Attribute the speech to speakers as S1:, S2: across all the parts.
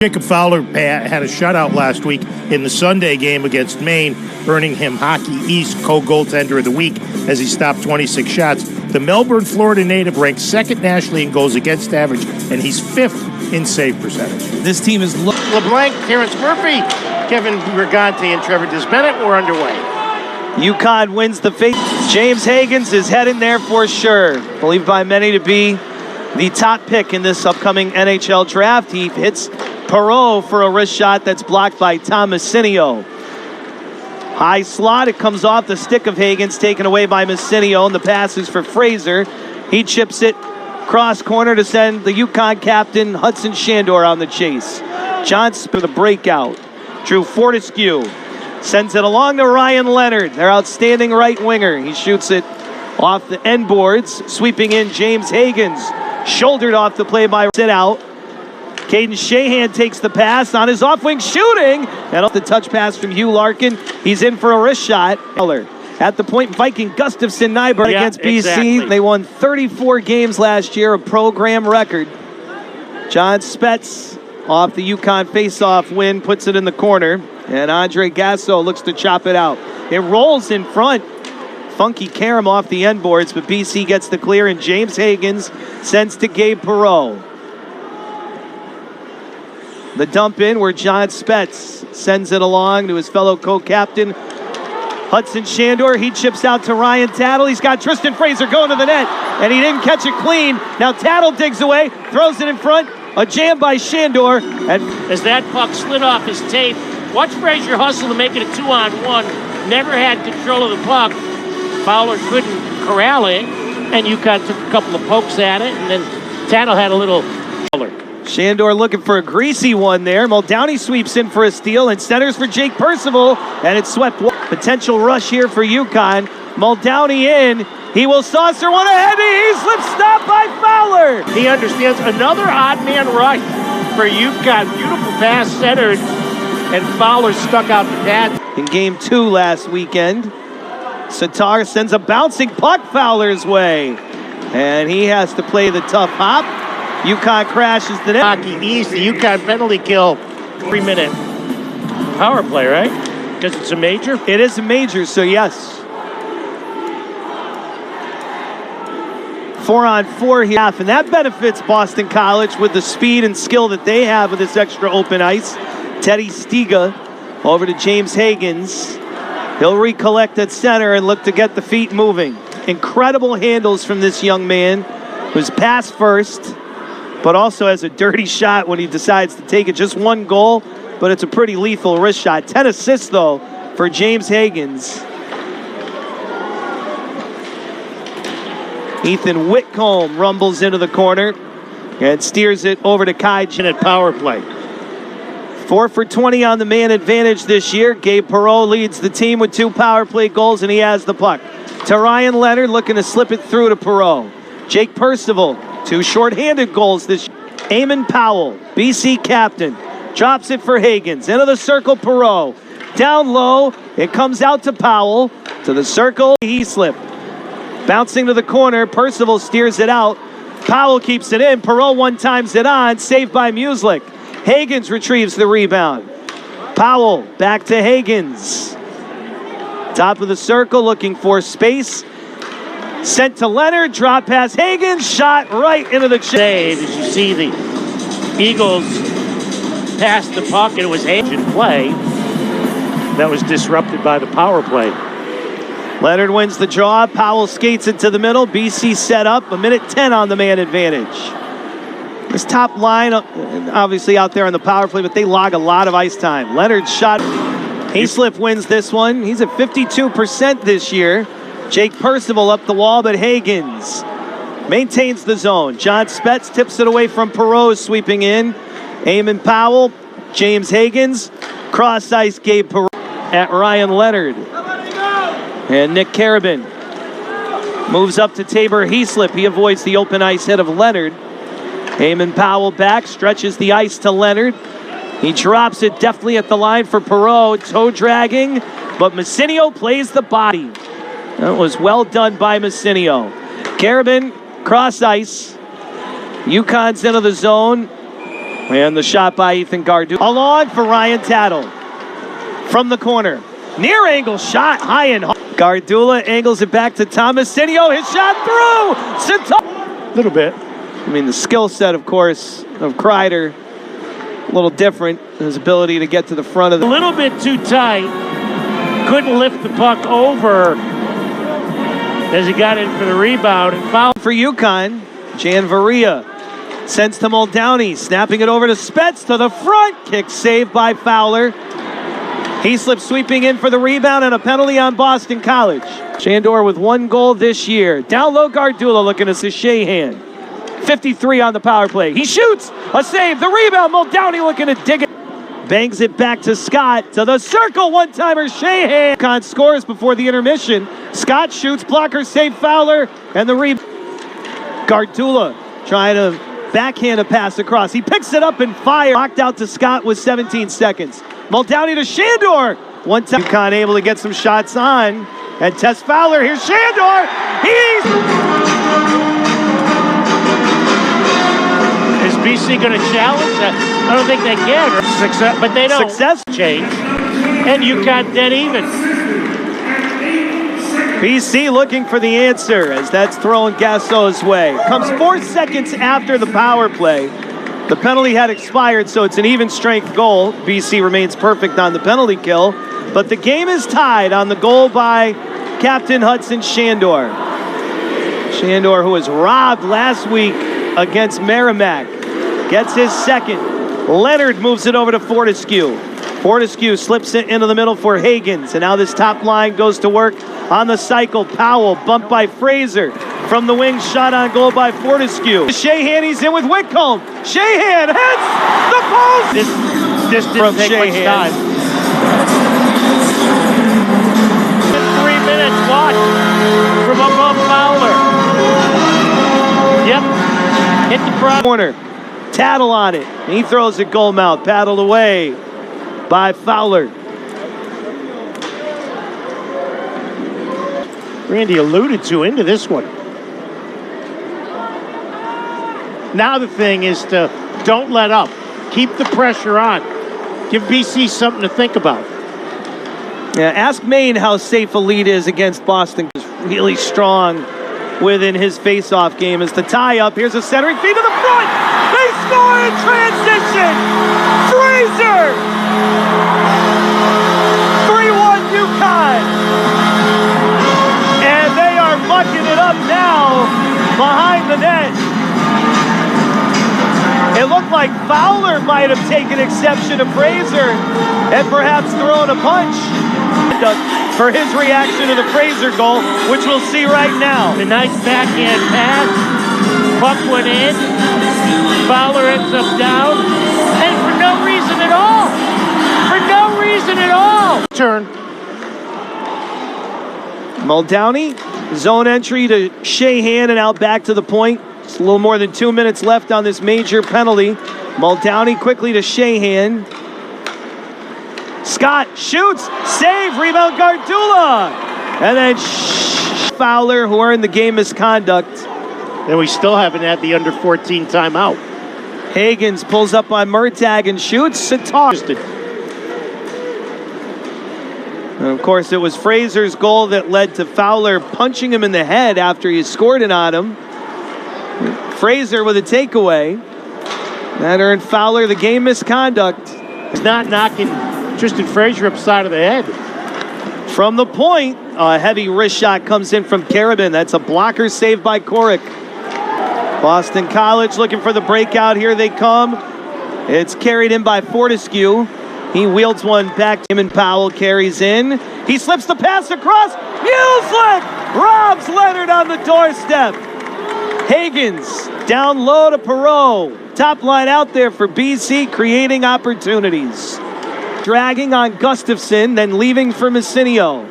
S1: Jacob Fowler had a shutout last week in the Sunday game against Maine, earning him Hockey East co-goaltender of the week as he stopped 26 shots. The Melbourne, Florida native ranks second nationally in goals against average, and he's fifth in save percentage.
S2: This team is
S1: LeBlanc, Terrence Murphy, Kevin Rigante, and Trevor Disbennett were underway.
S3: UConn wins the face. James Hagens is heading there for sure. Believed by many to be the top pick in this upcoming NHL draft. He hits Perreault for a wrist shot that's blocked by Tom Messinio. High slot, it comes off the stick of Hagens, taken away by Messinio, and the pass is for Fraser. He chips it cross corner to send the UConn captain Hudson Shandor on the chase. Johnson for the breakout. Drew Fortescue sends it along to Ryan Leonard, their outstanding right winger. He shoots it off the end boards, sweeping in James Hagens, shouldered off the play by sit out. Caden Shahan takes the pass on his off-wing shooting, and off the touch pass from Hugh Larkin. He's in for a wrist shot. At the point, Viking Gustafson Nyberg against BC. Exactly. They won 34 games last year, a program record. John Spetz off the UConn face-off win, puts it in the corner, and Andre Gasso looks to chop it out. It rolls in front. Funky carom off the end boards, but BC gets the clear, and James Hagens sends to Gabe Perreault. The dump in where John Spetz sends it along to his fellow co-captain Hudson Shandor. He chips out to Ryan Tattle. He's got Tristan Fraser going to the net, and he didn't catch it clean. Now Tattle digs away, throws it in front. A jam by Shandor. And
S4: as that puck slid off his tape, watch Fraser hustle to make it a 2-on-1. Never had control of the puck. Fowler couldn't corral it, and UConn took a couple of pokes at it, and then Tattle had a little Fowler.
S3: Shandor looking for a greasy one there. Muldowney sweeps in for a steal and centers for Jake Percival, and it's swept. Potential rush here for UConn. Muldowney in. He will saucer one ahead. He slips, stopped by Fowler.
S4: He understands another odd man rush for UConn. Beautiful pass centered, and Fowler stuck out the pad.
S3: In game 2 last weekend, Satar sends a bouncing puck Fowler's way, and he has to play the tough hop. UConn crashes the net.
S4: Hockey East, the UConn penalty kill, 3-minute power play, right? Because it's a major?
S3: It is a major, so yes. 4-on-4 here, and that benefits Boston College with the speed and skill that they have with this extra open ice. Teddy Stiga over to James Hagens. He'll recollect at center and look to get the feet moving. Incredible handles from this young man, who's pass first, but also has a dirty shot when he decides to take it. Just one goal, but it's a pretty lethal wrist shot. 10 assists, though, for James Hagens. Ethan Whitcomb rumbles into the corner and steers it over to Kai at power play. 4 for 20 on the man advantage this year. Gabe Perreault leads the team with 2 power play goals, and he has the puck. To Ryan Leonard, looking to slip it through to Perreault. Jake Percival, 2 shorthanded goals this year. Eamon Powell, BC captain, drops it for Hagens. Into the circle, Perreault. Down low, it comes out to Powell. To the circle, he slipped. Bouncing to the corner, Percival steers it out. Powell keeps it in. Perreault one-times it on, saved by Muslik. Hagens retrieves the rebound. Powell back to Hagens. Top of the circle, looking for space. Sent to Leonard, drop pass Hagens, shot right into the
S4: save. As you see the Eagles pass the puck, and it was Hagens in play. That was disrupted by the power play.
S3: Leonard wins the draw. Powell skates it to the middle. BC set up. 1:10 on the man advantage. This top line, obviously out there on the power play, but they log a lot of ice time. Leonard's shot. Hayslip wins this one. He's at 52% this year. Jake Percival up the wall, but Hagens maintains the zone. John Spetz tips it away from Perreault, sweeping in. Eamon Powell, James Hagens, cross ice Gabe Perreault at Ryan Leonard. And Nick Carabin moves up to Tabor Heaslip. He avoids the open ice hit of Leonard. Eamon Powell back, stretches the ice to Leonard. He drops it deftly at the line for Perreault, toe dragging, but Messinio plays the body. That was well done by Messinio. Carabin, cross ice. UConn's into the zone. And the shot by Ethan Gardula. Along for Ryan Tattle. From the corner. Near angle shot. High and hard. Gardula angles it back to Tomasinho. His shot through.
S1: A little bit.
S3: I mean, the skill set, of course, of Kreider, a little different. His ability to get to the front of the...
S4: A little bit too tight. Couldn't lift the puck over as he got in for the rebound. And foul
S3: for UConn. Jan Varia sends to Muldowney, snapping it over to Spets to the front. Kick saved by Fowler. He slips sweeping in for the rebound and a penalty on Boston College. Shandor with 1 goal this year. Down low, Gardula looking to Shahan. 53 on the power play. He shoots. A save. The rebound. Muldowney looking to dig it. Bangs it back to Scott. To the circle. One-timer Shahan. UConn scores before the intermission. Scott shoots. Blocker save Fowler. And the rebound. Gardula trying to backhand a pass across. He picks it up and fires. Knocked out to Scott with 17 seconds. Muldowney to Shandor. One time UConn able to get some shots on. And Tess Fowler. Here's Shandor.
S4: Is BC going to challenge? I don't think they can. Success, but they don't.
S3: Success
S4: change. And UConn dead even.
S3: BC looking for the answer as that's thrown Gasso's way. Comes 4 seconds after the power play. The penalty had expired, so it's an even strength goal. BC remains perfect on the penalty kill, but the game is tied on the goal by Captain Hudson Shandor. Shandor, who was robbed last week against Merrimack, gets his second. Leonard moves it over to Fortescue. Fortescue slips it into the middle for Hagens, and now this top line goes to work on the cycle. Powell bumped by Fraser. From the wing, shot on goal by Fortescue. Shahan, he's in with Whitcomb. Shahan hits the post!
S4: This didn't take much time. 3 minutes, watch from above Fowler. Yep, hit the front.
S3: Corner, Tattle on it. He throws it goal mouth, paddled away by Fowler.
S1: Randy alluded to into this one. Now the thing is to don't let up. Keep the pressure on. Give BC something to think about.
S3: Yeah, ask Maine how safe a lead is against Boston. He's really strong within his face-off game as the tie-up. Here's a centering feed to the front. They score in transition. Fraser. 3-1 UConn. And they are mucking it up now behind the net. It looked like Fowler might have taken exception to Fraser and perhaps thrown a punch for his reaction to the Fraser goal, which we'll see right now.
S4: A nice backhand pass. Puck went in. Fowler ends up down. And for no reason at all. For no reason at all.
S1: Turn.
S3: Muldowney, zone entry to Shahan and out back to the point. Just a little more than 2 minutes left on this major penalty. Muldowney quickly to Shahan. Scott shoots, save, rebound Gardula. And then Fowler, who earned the game misconduct.
S1: And we still haven't had the under 14 timeout.
S3: Hagens pulls up on Murtagh and shoots. And of course, it was Fraser's goal that led to Fowler punching him in the head after he scored it on him. Fraser with a takeaway. That earned Fowler the game misconduct.
S1: He's not knocking Tristan Fraser upside of the head.
S3: From the point, a heavy wrist shot comes in from Carabin. That's a blocker saved by Korick. Boston College looking for the breakout. Here they come. It's carried in by Fortescue. He wields one back. Him and Powell carries in. He slips the pass across. Muslek robs Leonard on the doorstep. Hagens down low to Perot. Top line out there for BC, creating opportunities. Dragging on Gustafson, then leaving for Messinio.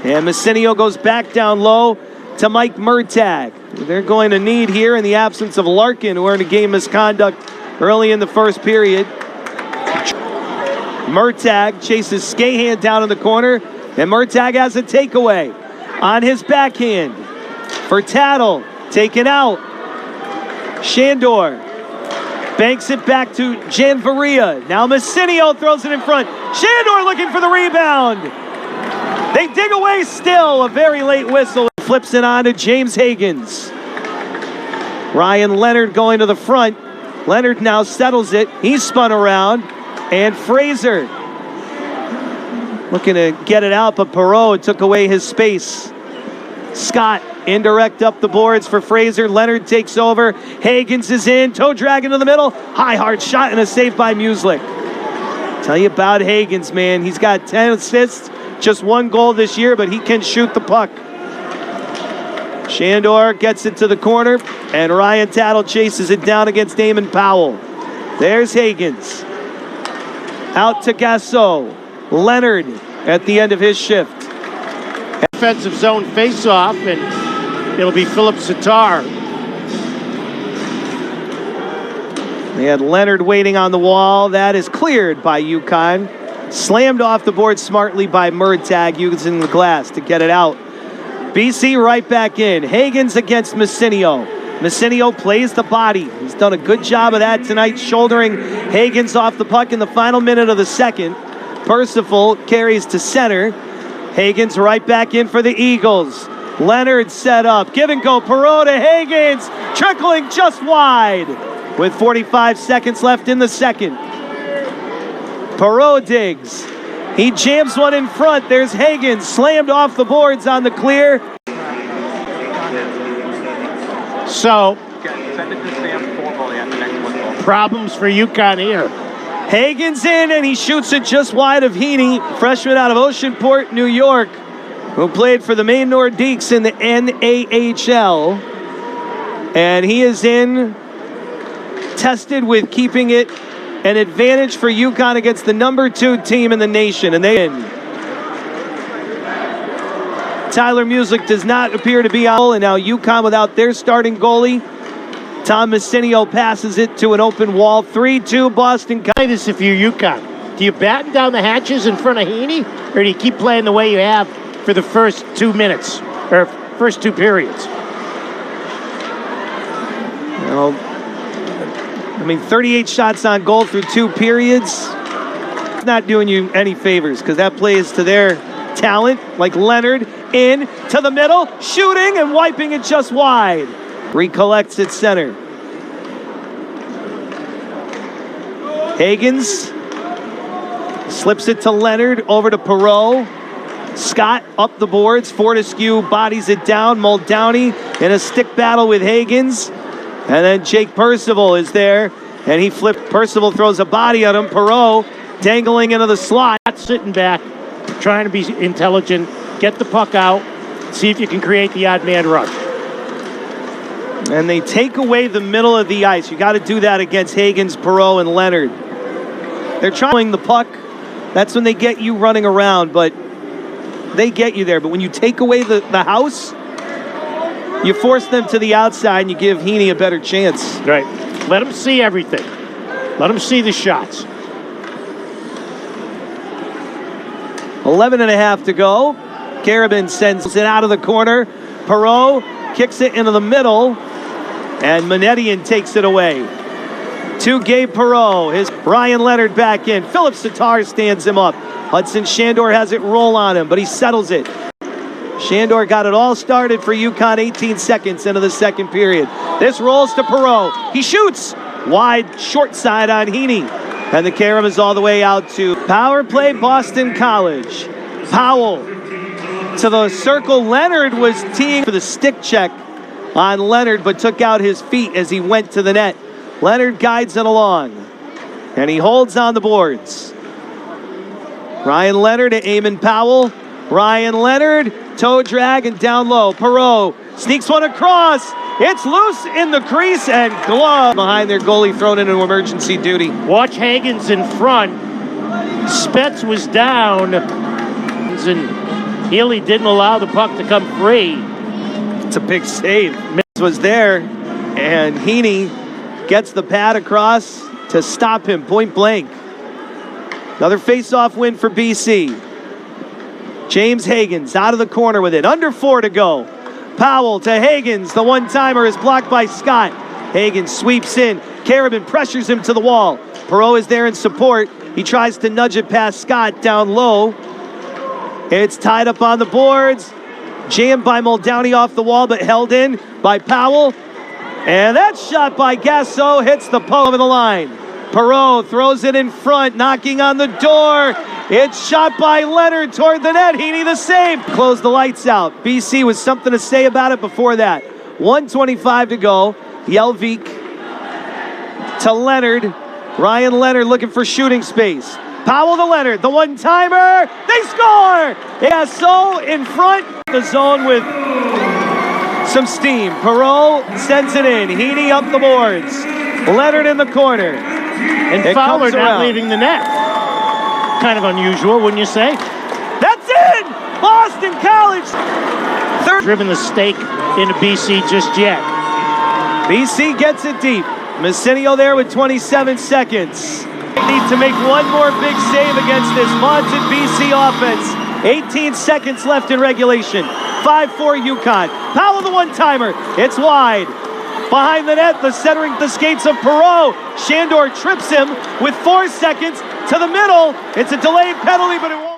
S3: And Messinio goes back down low to Mike Murtagh. They're going to need here in the absence of Larkin, who earned a game misconduct early in the first period. Murtagh chases Skahan down in the corner, and Murtagh has a takeaway on his backhand for Tattle. Taken out. Shandor Banks it back to Janvaria. Now Messinio throws it in front. Shandor looking for the rebound. They dig away still. A very late whistle. Flips it on to James Hagens. Ryan Leonard going to the front. Leonard now settles it. He's spun around. And Fraser looking to get it out, but Perot took away his space. Scott indirect up the boards for Fraser. Leonard takes over. Hagens is in. Toe drag into the middle. High hard shot and a save by Muslik. Tell you about Hagens, man. He's got 10 assists, just 1 goal this year, but he can shoot the puck. Shandor gets it to the corner, and Ryan Tattle chases it down against Damon Powell. There's Hagens. Out to Gasso. Leonard at the end of his shift.
S4: Defensive zone face-off, and it'll be Philip Sitar.
S3: They had Leonard waiting on the wall. That is cleared by UConn. Slammed off the board smartly by Murtag, using the glass to get it out. BC right back in. Hagens against Messinio. Messinio plays the body. He's done a good job of that tonight, shouldering Hagens off the puck in the final minute of the second. Percival carries to center. Hagens right back in for the Eagles. Leonard set up. Give and go. Perot to Hagens. Trickling just wide with 45 seconds left in the second. Perot digs. He jams one in front. There's Hagens. Slammed off the boards on the clear.
S4: So, problems for UConn here.
S3: Hagens in, and he shoots it just wide of Heaney, freshman out of Oceanport, New York, who played for the Maine Nordiques in the NAHL. And he is in, tested with keeping it an advantage for UConn against the number 2 team in the nation. And they in. Tyler Muslik does not appear to be out, and now UConn without their starting goalie. Tom Messinio passes it to an open wall. 3-2 Boston.
S4: This if you're UConn. Do you batten down the hatches in front of Heaney, or do you keep playing the way you have for the first 2 minutes, or first 2 periods?
S3: Well, I mean, 38 shots on goal through 2 periods. It's not doing you any favors, because that plays to their talent, like Leonard in to the middle, shooting and wiping it just wide. Recollects at center. Hagens slips it to Leonard, over to Perot. Scott up the boards. Fortescue bodies it down. Muldowney in a stick battle with Hagens. And then Jake Percival is there, and he flipped. Percival throws a body at him. Perot dangling into the slot.
S4: Sitting back, trying to be intelligent, get the puck out, see if you can create the odd man rush.
S3: And they take away the middle of the ice. You got to do that against Hagens, Perot, and Leonard. They're trying the puck. That's when they get you running around, but they get you there. But when you take away the house, you force them to the outside and you give Heaney a better chance.
S4: Right. Let them see everything. Let them see the shots.
S3: 11.5 to go. Carabin sends it out of the corner. Perot kicks it into the middle, and Manetian takes it away. To Gabe Perot. His Ryan Leonard back in. Philip Sitar stands him up. Hudson Shandor has it roll on him, but he settles it. Shandor got it all started for UConn 18 seconds into the second period. This rolls to Perot. He shoots. Wide, short side on Heaney. And the carom is all the way out to power play Boston College. Powell to the circle. Leonard was teeing for the stick check on Leonard, but took out his feet as he went to the net. Leonard guides it along, and he holds on the boards. Ryan Leonard to Eamon Powell. Ryan Leonard, toe drag and down low. Perot sneaks one across. It's loose in the crease, and glove behind their goalie thrown into emergency duty.
S4: Watch Hagens in front. Spetz was down, and Healy didn't allow the puck to come free.
S3: It's a big save. Miz was there, and Heaney gets the pad across to stop him point blank. Another face-off win for BC. James Hagens out of the corner with it. Under 4 to go. Powell to Hagens. The one-timer is blocked by Scott. Hagens sweeps in. Carabin pressures him to the wall. Perot is there in support. He tries to nudge it past Scott down low. It's tied up on the boards. Jammed by Muldowney off the wall, but held in by Powell. And that shot by Gasso hits the post over the line. Perot throws it in front, knocking on the door. It's shot by Leonard toward the net. Heaney the save. Close the lights out. BC with something to say about it before that. 1:25 to go. Jelvik to Leonard. Ryan Leonard looking for shooting space. Powell to Leonard, the one-timer. They score! Yeah, so in front. The zone with some steam. Perot sends it in. Heaney up the boards. Leonard in the corner.
S4: And Fowler not leaving the net. Kind of unusual, wouldn't you say?
S3: That's in! Boston College. Third.
S4: Driven the stake into BC just yet.
S3: BC gets it deep. Messinio there with 27 seconds. They need to make one more big save against this vaunted BC offense. 18 seconds left in regulation. 5-4 UConn. Powell the one-timer. It's wide. Behind the net, the centering the skates of Perot. Shandor trips him with 4 seconds to the middle. It's a delayed penalty, but it